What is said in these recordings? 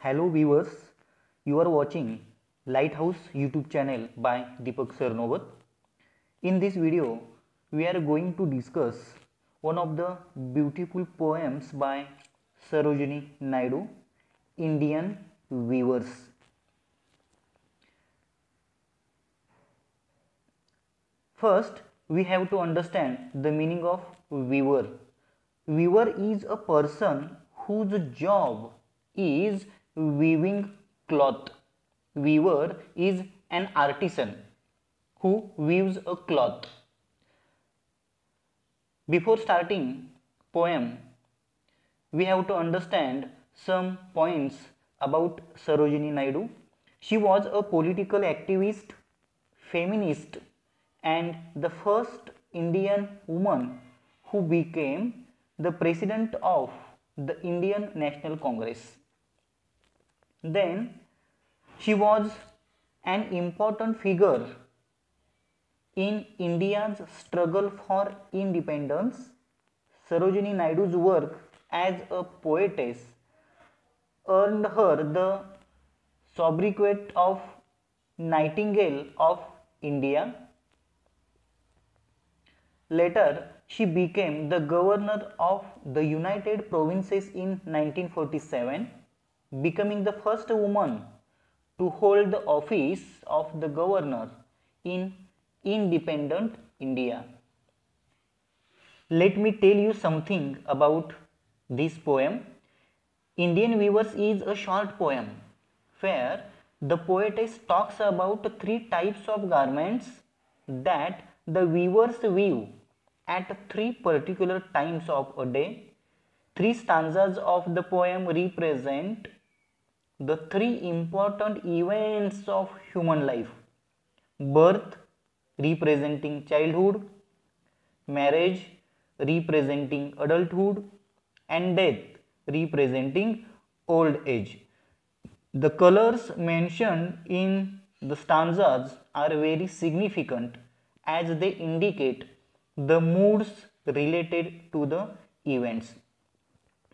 Hello viewers, you are watching Lighthouse YouTube channel by Deepak Sarnobat. In this video, we are going to discuss one of the beautiful poems by Sarojini Naidu, Indian Weavers. First, we have to understand the meaning of weaver. Weaver is a person whose job is weaving cloth. Weaver is an artisan who weaves a cloth. Before starting poem, we have to understand some points about Sarojini Naidu. She was a political activist, feminist, and the first Indian woman who became the president of the Indian National Congress. Then she was an important figure in India's struggle for independence. Sarojini Naidu's work as a poetess earned her the sobriquet of Nightingale of India. Later, she became the governor of the United Provinces in 1947, becoming the first woman to hold the office of the governor in independent India. Let me tell you something about this poem. Indian Weavers is a short poem where the poetess talks about three types of garments that the weavers weave at three particular times of a day. Three stanzas of the poem represent the three important events of human life: birth representing childhood, marriage representing adulthood, and death representing old age. The colors mentioned in the stanzas are very significant as they indicate the moods related to the events.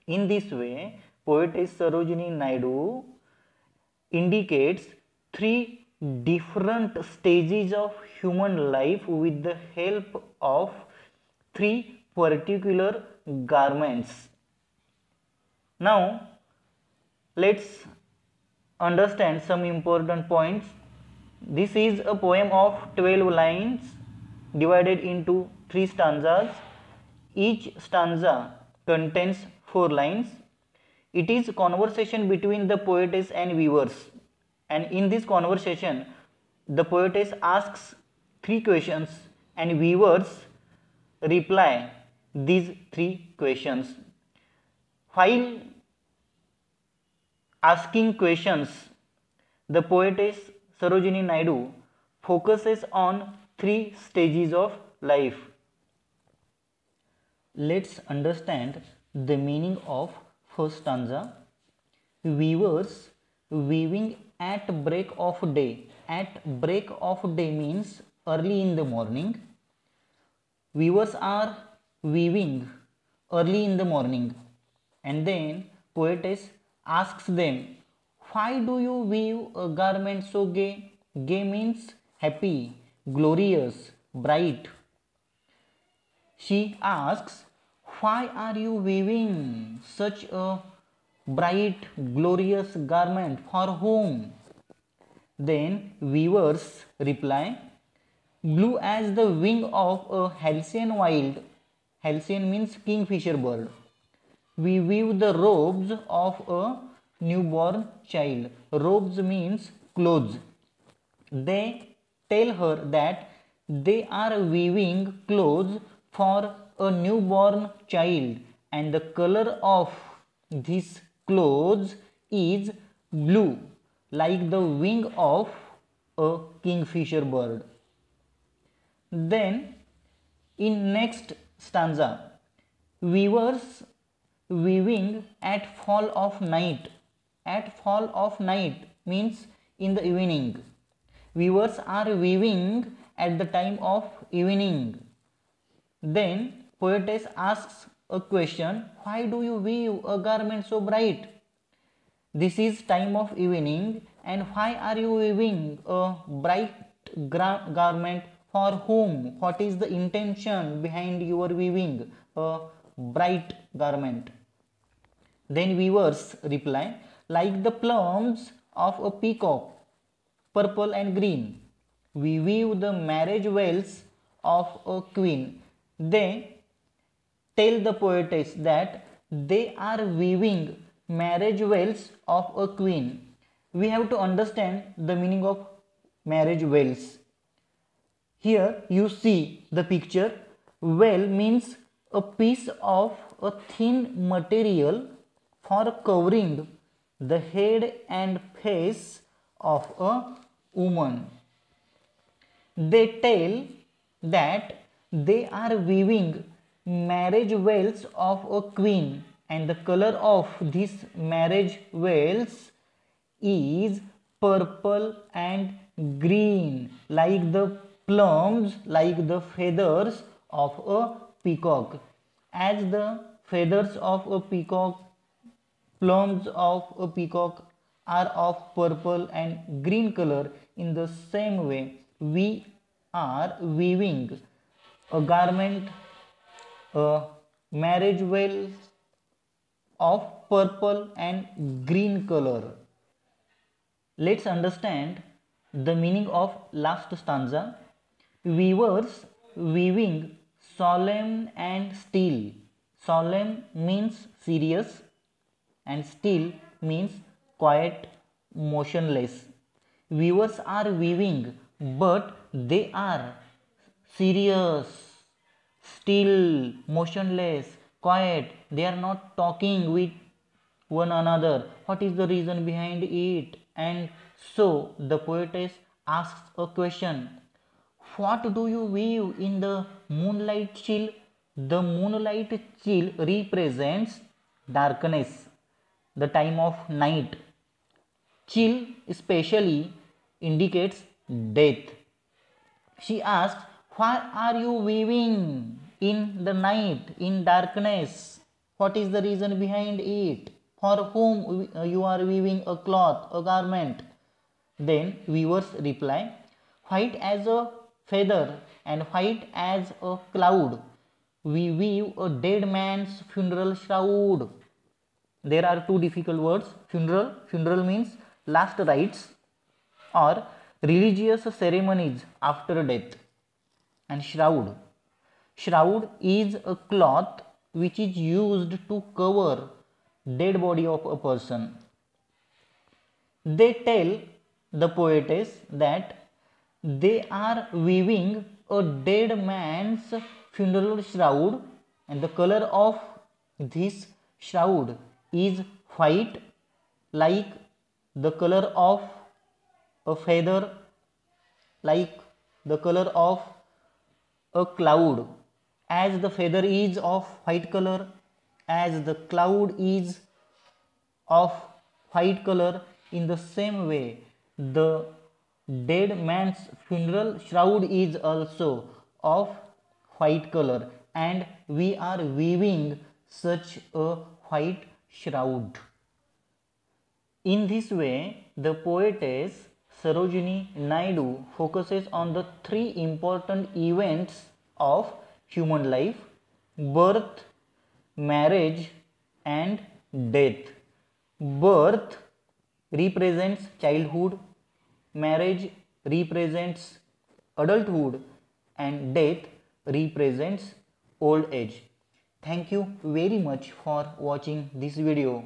In this way, poetess Sarojini Naidu indicates three different stages of human life with the help of three particular garments. Now, let's understand some important points. This is a poem of 12 lines divided into three stanzas. Each stanza contains 4 lines. It is a conversation between the poetess and weavers, and in this conversation the poetess asks 3 questions and weavers reply these 3 questions. While asking questions, the poetess Sarojini Naidu focuses on 3 stages of life. Let's understand the meaning of first stanza. Weavers weaving at break of day. At break of day means early in the morning. Weavers are weaving early in the morning, and then poetess asks them, why do you weave a garment so gay? Gay means happy, glorious, bright. She asks, why are you weaving such a bright, glorious garment? For whom? Then weavers reply, blue as the wing of a halcyon wild. Halcyon means kingfisher bird. We weave the robes of a newborn child. Robes means clothes. They tell her that they are weaving clothes for a newborn child, and the color of these clothes is blue, like the wing of a kingfisher bird. Then in next stanza, weavers weaving at fall of night. At fall of night means in the evening. Weavers are weaving at the time of evening. Then poetess asks a question, why do you weave a garment so bright? This is time of evening, and why are you weaving a bright garment? For whom? What is the intention behind your weaving a bright garment? Then weavers reply, like the plumes of a peacock, purple and green. We weave the marriage veils of a queen. They tell the poetess that they are weaving marriage veils of a queen. We have to understand the meaning of marriage veils. Here you see the picture. Veil means a piece of a thin material for covering the head and face of a woman. They tell that they are weaving marriage veils of a queen, and the color of these marriage veils is purple and green, like the plumes, like the feathers of a peacock. As the feathers of a peacock, plumes of a peacock are of purple and green color, in the same way we are weaving a garment, a marriage veil of purple and green color. Let's understand the meaning of last stanza. Weavers weaving solemn and still. Solemn means serious and still means quiet, motionless. Weavers are weaving, but they are serious, still, motionless, quiet. They are not talking with one another. What is the reason behind it? And so the poetess asks a question. What do you weave in the moonlight chill? The moonlight chill represents darkness, the time of night. Chill especially indicates death. She asks, why are you weaving in the night, in darkness? What is the reason behind it? For whom you are weaving a cloth, a garment? Then weavers reply, white as a feather and white as a cloud. We weave a dead man's funeral shroud. There are two difficult words. Funeral. Funeral means last rites or religious ceremonies after death. And shroud. Shroud is a cloth which is used to cover dead body of a person. They tell the poetess that they are weaving a dead man's funeral shroud, and the color of this shroud is white, like the color of a feather, like the color of a cloud. As the feather is of white color, as the cloud is of white color, in the same way the dead man's funeral shroud is also of white color, and we are weaving such a white shroud. In this way, the poetess Sarojini Naidu focuses on the three important events of human life: birth, marriage, and death. Birth represents childhood, marriage represents adulthood, and death represents old age. Thank you very much for watching this video.